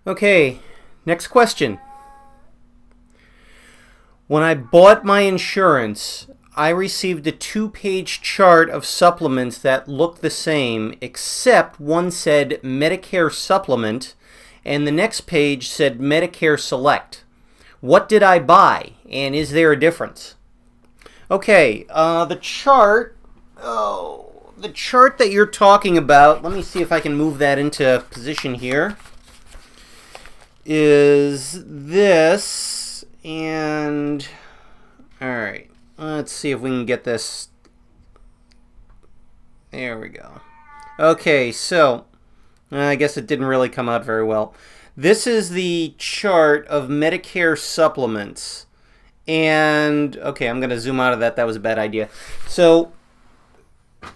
Okay, next question. When I bought my insurance, I received a 2-page chart of supplements that looked the same, except one said Medicare Supplement and the next page said Medicare Select. What did I buy, and is there a difference? Okay, the chart that you're talking about, let me see if I can move that into position here, is this, and alright, let's see if we can get this. There we go. Okay, so I guess it didn't really come out very well. This is the chart of Medicare supplements. And, okay, I'm going to zoom out of that. That was a bad idea. So,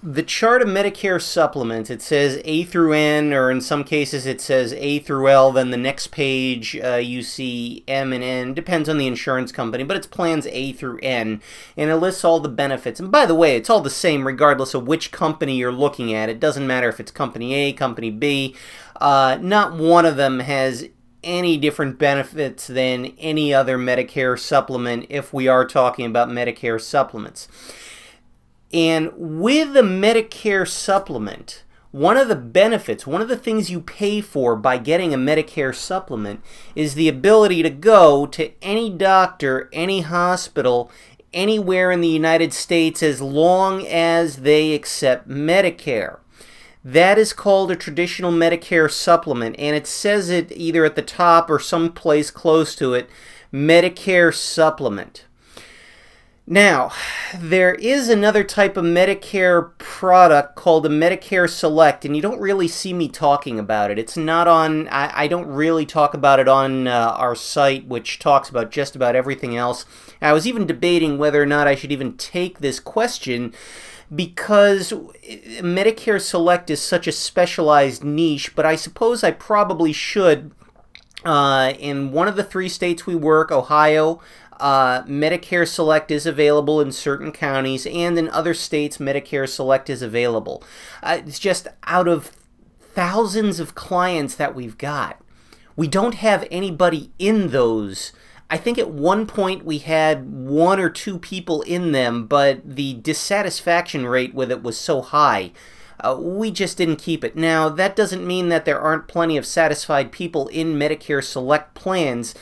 the chart of Medicare supplements, it says A through N, or in some cases it says A through L. Then the next page you see M and N. Depends on the insurance company, but it's plans A through N. And it lists all the benefits. And by the way, it's all the same regardless of which company you're looking at. It doesn't matter if it's company A, company B. Not one of them has any different benefits than any other Medicare supplement if we are talking about Medicare supplements. And with the Medicare supplement, one of the benefits, one of the things you pay for by getting a Medicare supplement is the ability to go to any doctor, any hospital, anywhere in the United States as long as they accept Medicare. That is called a traditional Medicare supplement, and it says it either at the top or someplace close to it, Medicare supplement. Now, there is another type of Medicare product called a Medicare Select, and you don't really see me talking about it. It's not on, I don't really talk about it on our site, which talks about just about everything else. I was even debating whether or not I should even take this question because Medicare Select is such a specialized niche, but I suppose I probably should. In one of the 3 states we work, Ohio, Medicare Select is available in certain counties, and in other states, Medicare Select is available. It's just out of thousands of clients that we've got, we don't have anybody in those. I think at one point we had 1 or 2 people in them, but the dissatisfaction rate with it was so high. We just didn't keep it. Now, that doesn't mean that there aren't plenty of satisfied people in Medicare Select plans,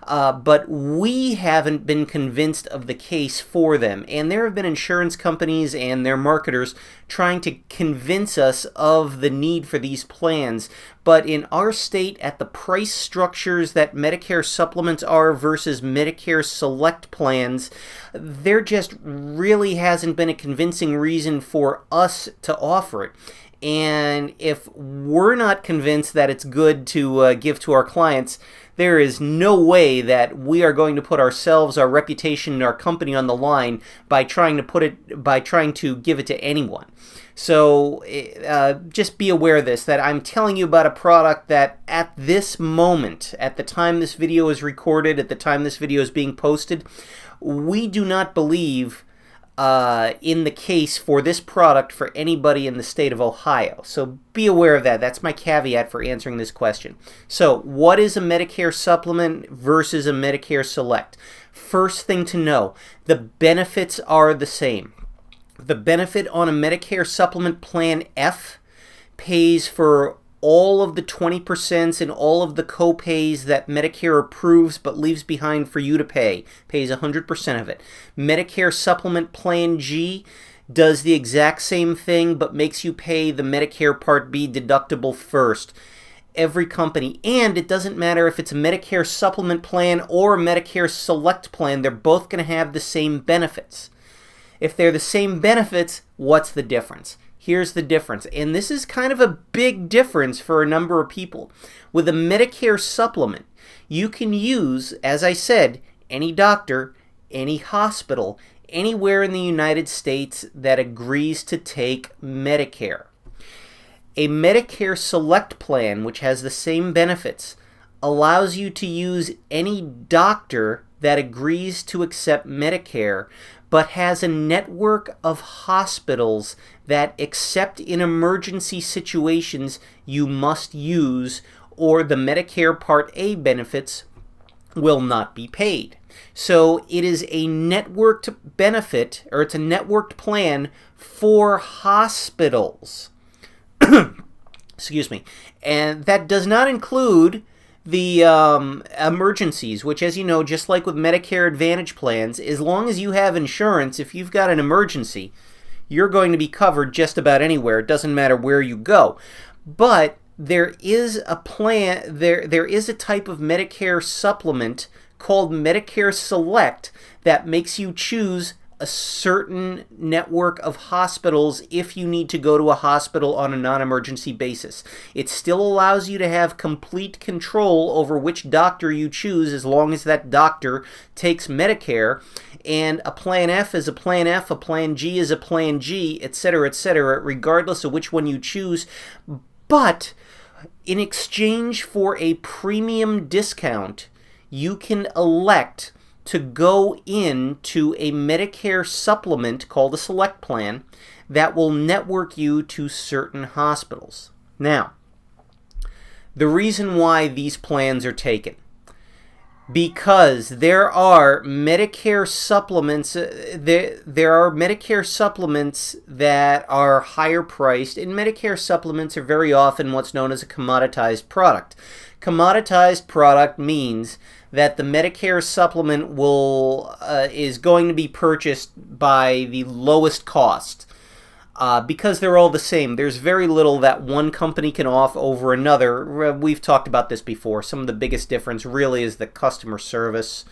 but we haven't been convinced of the case for them. And there have been insurance companies and their marketers trying to convince us of the need for these plans. But in our state, at the price structures that Medicare supplements are versus Medicare Select plans, there just really hasn't been a convincing reason for us to offer it. And if we're not convinced that it's good to give to our clients, there is no way that we are going to put ourselves, our reputation, and our company on the line by trying to give it to anyone. So just be aware of this, that I'm telling you about a product that at this moment, at the time this video is recorded, at the time this video is being posted, we do not believe in the case for this product for anybody in the state of Ohio. So be aware of that. That's my caveat for answering this question. So what is a Medicare supplement versus a Medicare Select? First thing to know, the benefits are the same. The benefit on a Medicare supplement plan F pays for all of the 20% and all of the co-pays that Medicare approves but leaves behind for you to pay. Pays 100% of it. Medicare Supplement Plan G does the exact same thing but makes you pay the Medicare Part B deductible first. Every company, and it doesn't matter if it's a Medicare Supplement Plan or a Medicare Select Plan, they're both going to have the same benefits. If they're the same benefits, what's the difference? Here's the difference, and this is kind of a big difference for a number of people. With a Medicare supplement, you can use, as I said, any doctor, any hospital, anywhere in the United States that agrees to take Medicare. A Medicare Select plan, which has the same benefits, allows you to use any doctor that agrees to accept Medicare, but has a network of hospitals that, except in emergency situations, you must use, or the Medicare Part A benefits will not be paid. So it is a networked benefit, or it's a networked plan for hospitals. Excuse me. And that does not include the emergencies, which, as you know, just like with Medicare Advantage plans, as long as you have insurance, if you've got an emergency, you're going to be covered just about anywhere. It doesn't matter where you go. But there is a plan, there is a type of Medicare supplement called Medicare SELECT that makes you choose a certain network of hospitals if you need to go to a hospital on a non-emergency basis. It still allows you to have complete control over which doctor you choose as long as that doctor takes Medicare. And a Plan F is a Plan F, a Plan G is a Plan G, etc., regardless of which one you choose. But in exchange for a premium discount, you can elect to go into a Medicare supplement called a Select Plan that will network you to certain hospitals. Now, the reason why these plans are taken, because there are Medicare supplements, there are Medicare supplements that are higher priced, and Medicare supplements are very often what's known as a commoditized product. Commoditized product means that the Medicare supplement is going to be purchased by the lowest cost. Because they're all the same. There's very little that one company can offer over another. We've talked about this before. Some of the biggest difference really is the customer service.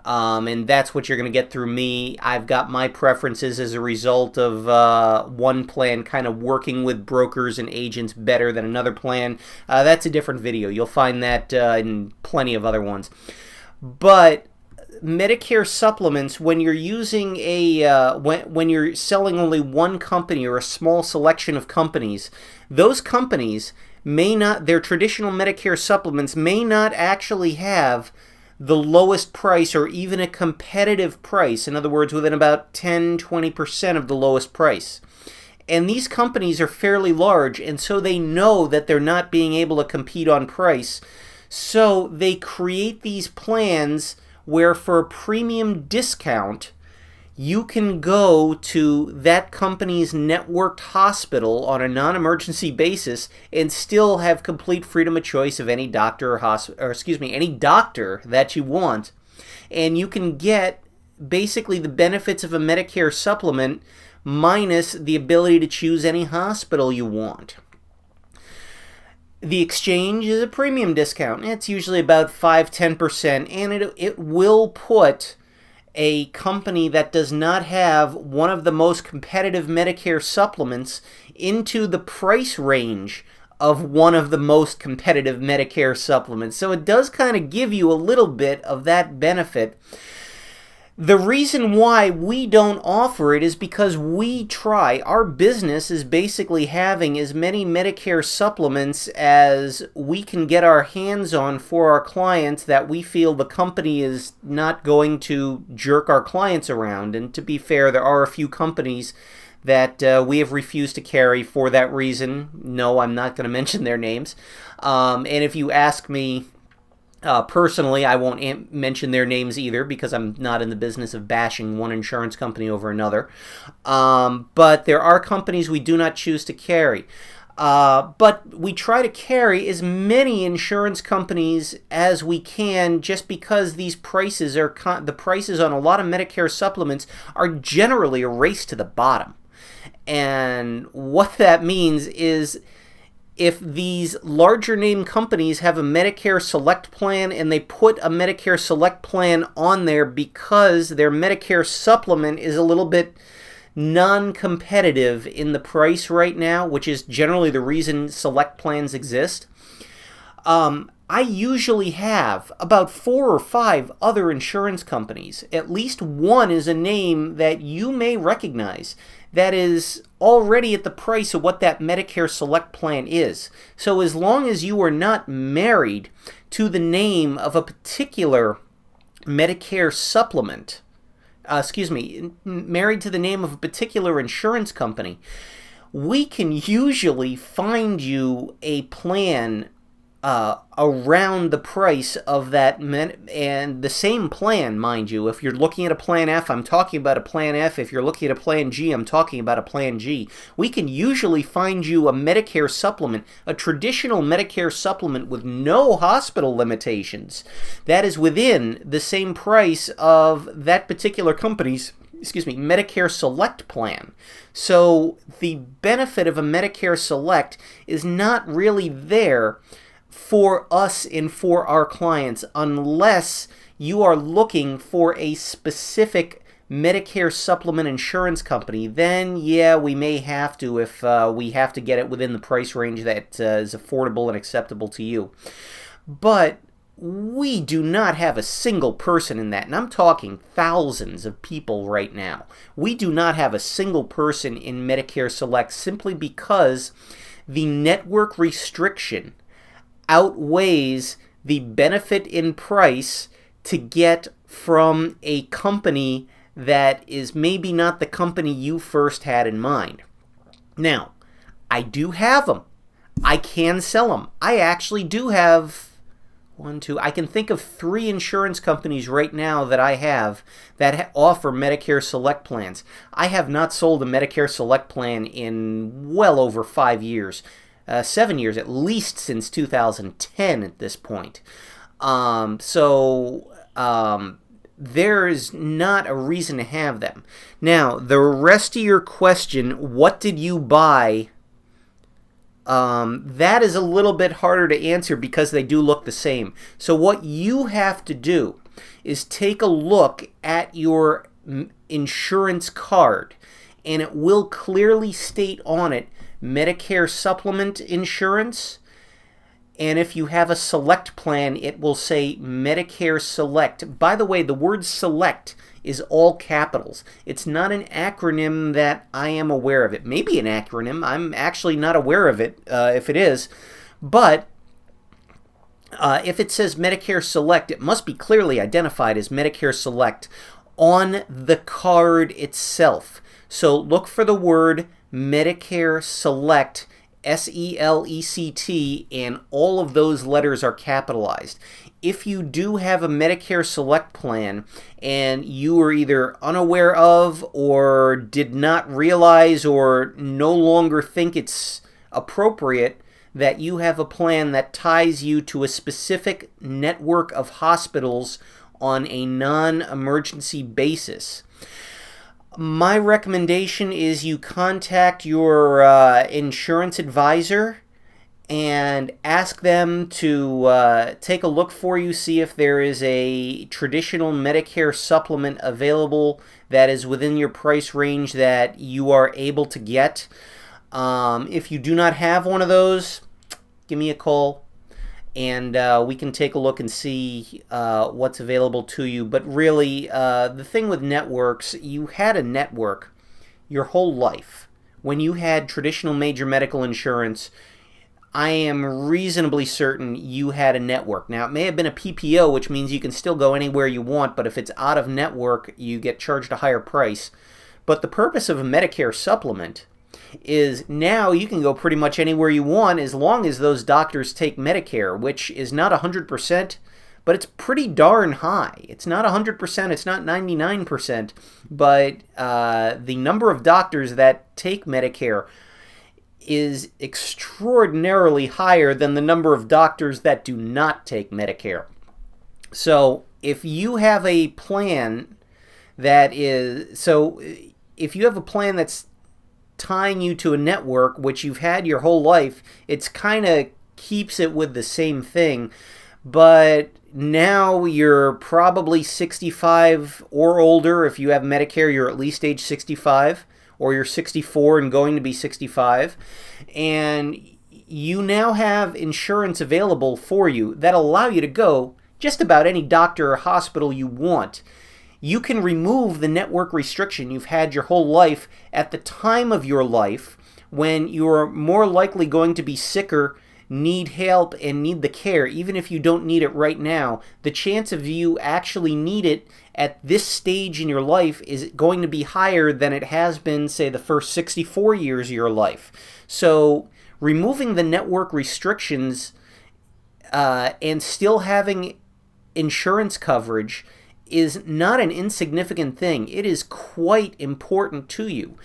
And that's what you're going to get through me. I've got my preferences as a result of one plan kind of working with brokers and agents better than another plan. That's a different video. You'll find that in plenty of other ones. But Medicare supplements, when you're using when you're selling only one company or a small selection of companies, those companies may not, their traditional Medicare supplements may not actually have the lowest price or even a competitive price. In other words, within about 10-20% of the lowest price. And these companies are fairly large, and so they know that they're not being able to compete on price. So they create these plans where for a premium discount, you can go to that company's networked hospital on a non-emergency basis and still have complete freedom of choice of any doctor any doctor that you want. And you can get basically the benefits of a Medicare supplement minus the ability to choose any hospital you want. The exchange is a premium discount. It's usually about 5-10%, and it will put a company that does not have one of the most competitive Medicare supplements into the price range of one of the most competitive Medicare supplements. So it does kind of give you a little bit of that benefit. The reason why we don't offer it is because we try. Our business is basically having as many Medicare supplements as we can get our hands on for our clients that we feel the company is not going to jerk our clients around. And to be fair, there are a few companies that we have refused to carry for that reason. No, I'm not going to mention their names. And if you ask me, personally, I won't mention their names either because I'm not in the business of bashing one insurance company over another. But there are companies we do not choose to carry. But we try to carry as many insurance companies as we can just because these prices are the prices on a lot of Medicare supplements are generally a race to the bottom. And what that means is if these larger name companies have a Medicare Select plan and they put a Medicare Select plan on there because their Medicare supplement is a little bit non-competitive in the price right now, which is generally the reason Select plans exist, I usually have about 4 or 5 other insurance companies. At least one is a name that you may recognize that is already at the price of what that Medicare Select plan is. So as long as you are not married to the name of a particular Medicare supplement, married to the name of a particular insurance company, we can usually find you a plan around the price of that, and the same plan, mind you. If you're looking at a Plan F, I'm talking about a Plan F. If you're looking at a Plan G, I'm talking about a Plan G. We can usually find you a Medicare supplement, a traditional Medicare supplement with no hospital limitations, that is within the same price of that particular company's Medicare Select plan. So the benefit of a Medicare Select is not really there for us and for our clients unless you are looking for a specific Medicare supplement insurance company. Then yeah, we may have to, if we have to get it within the price range that is affordable and acceptable to you. But we do not have a single person in that, and I'm talking thousands of people right now. We do not have a single person in Medicare Select simply because the network restriction outweighs the benefit in price to get from a company that is maybe not the company you first had in mind. Now, I do have them. I can sell them. I actually do have I can think of 3 insurance companies right now that I have that offer Medicare Select plans. I have not sold a Medicare Select plan in well over 5 years. 7 years at least, since 2010 at this point. There's not a reason to have them. Now, the rest of your question, what did you buy? That is a little bit harder to answer because they do look the same. So what you have to do is take a look at your insurance card, and it will clearly state on it Medicare supplement insurance, and if you have a select plan, it will say Medicare Select. By the way, the word select is all capitals. It's not an acronym that I am aware of. It may be an acronym. I'm actually not aware of it if it is, but if it says Medicare Select, it must be clearly identified as Medicare Select on the card itself. So look for the word Medicare Select, SELECT, and all of those letters are capitalized. If you do have a Medicare Select plan and you are either unaware of or did not realize or no longer think it's appropriate that you have a plan that ties you to a specific network of hospitals on a non-emergency basis, my recommendation is you contact your insurance advisor and ask them to take a look for you, see if there is a traditional Medicare supplement available that is within your price range that you are able to get. If you do not have one of those, give me a call, and we can take a look and see what's available to you. But really, the thing with networks, you had a network your whole life. When you had traditional major medical insurance, I am reasonably certain you had a network. Now, it may have been a PPO, which means you can still go anywhere you want, but if it's out of network, you get charged a higher price. But the purpose of a Medicare supplement is now you can go pretty much anywhere you want as long as those doctors take Medicare, which is not 100%, but it's pretty darn high. It's not 100%, it's not 99%, but the number of doctors that take Medicare is extraordinarily higher than the number of doctors that do not take Medicare. So if you have a plan that is, if you have a plan that's tying you to a network, which you've had your whole life, it's kind of keeps it with the same thing. But now you're probably 65 or older. If you have Medicare, you're at least age 65, or you're 64 and going to be 65. And you now have insurance available for you that allow you to go just about any doctor or hospital you want. You can remove the network restriction you've had your whole life at the time of your life when you're more likely going to be sicker, need help, and need the care. Even if you don't need it right now, the chance of you actually need it at this stage in your life is going to be higher than it has been, say, the first 64 years of your life. So removing the network restrictions and still having insurance coverage is not an insignificant thing. It is quite important to you.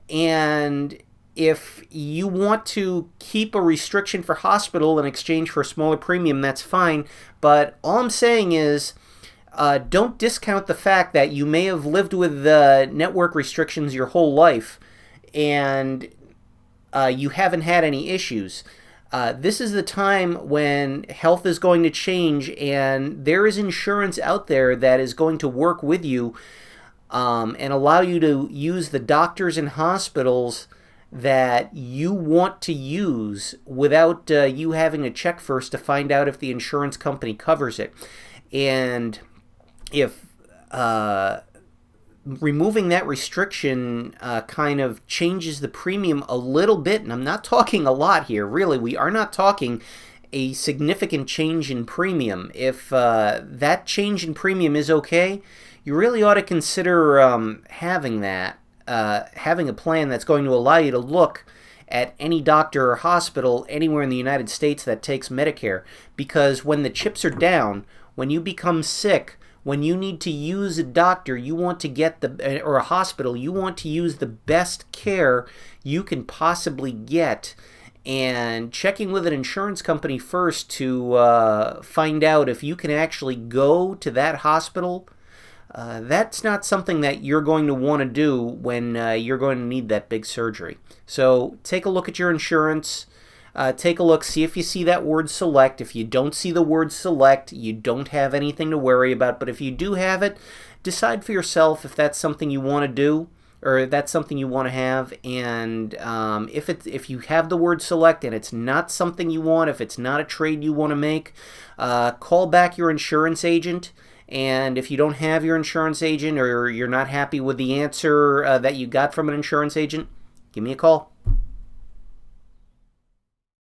And if you want to keep a restriction for hospital in exchange for a smaller premium, that's fine. But all I'm saying is, don't discount the fact that you may have lived with network restrictions your whole life and you haven't had any issues. This is the time when health is going to change, and there is insurance out there that is going to work with you and allow you to use the doctors and hospitals that you want to use without you having to check first to find out if the insurance company covers it. And if removing that restriction kind of changes the premium a little bit, and I'm not talking a lot here, really, we are not talking a significant change in premium. If that change in premium is okay, you really ought to consider having a plan that's going to allow you to look at any doctor or hospital anywhere in the United States that takes Medicare. Because when the chips are down, when you become sick, when you need to use a doctor, you want to get or a hospital, you want to use the best care you can possibly get. And checking with an insurance company first to find out if you can actually go to that hospital, that's not something that you're going to want to do when you're going to need that big surgery. So take a look at your insurance. Take a look, see if you see that word select. If you don't see the word select, you don't have anything to worry about. But if you do have it, decide for yourself if that's something you want to do or if that's something you want to have. And if you have the word select and it's not something you want, if it's not a trade you want to make, call back your insurance agent. And if you don't have your insurance agent or you're not happy with the answer that you got from an insurance agent, give me a call.